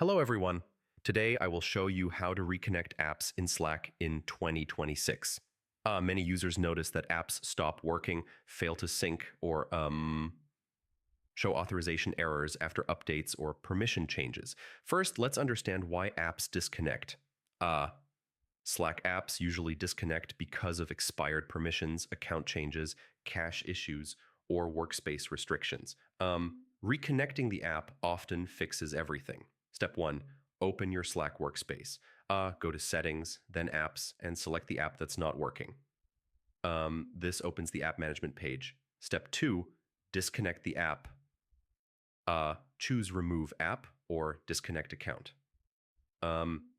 Hello, everyone. Today, I will show you how to reconnect apps in Slack in 2026. Many users notice that apps stop working, fail to sync, or show authorization errors after updates or permission changes. First, let's understand why apps disconnect. Slack apps usually disconnect because of expired permissions, account changes, cache issues, or workspace restrictions. Reconnecting the app often fixes everything. Step 1, open your Slack workspace. Go to Settings, then Apps, and select the app that's not working. This opens the app management page. Step 2, disconnect the app. Choose Remove App or Disconnect Account.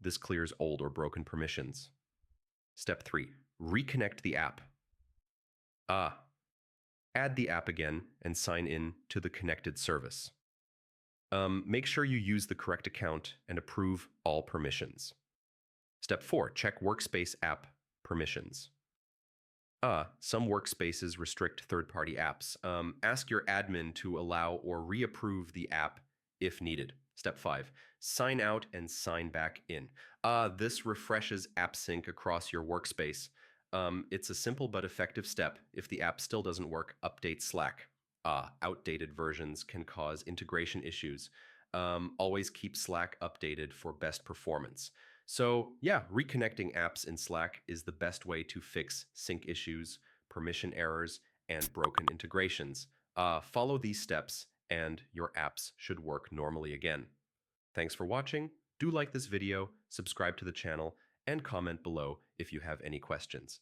This clears old or broken permissions. Step 3, reconnect the app. Add the app again and sign in to the connected service. Make sure you use the correct account and approve all permissions. Step 4, check Workspace app permissions. Some workspaces restrict third-party apps. Ask your admin to allow or reapprove the app if needed. Step 5, sign out and sign back in. This refreshes app sync across your workspace. It's a simple but effective step. If the app still doesn't work, update Slack. Outdated versions can cause integration issues. Always keep Slack updated for best performance. So yeah, reconnecting apps in Slack is the best way to fix sync issues, permission errors, and broken integrations. Follow these steps and your apps should work normally again. Thanks for watching. Do like this video, subscribe to the channel, and comment below if you have any questions.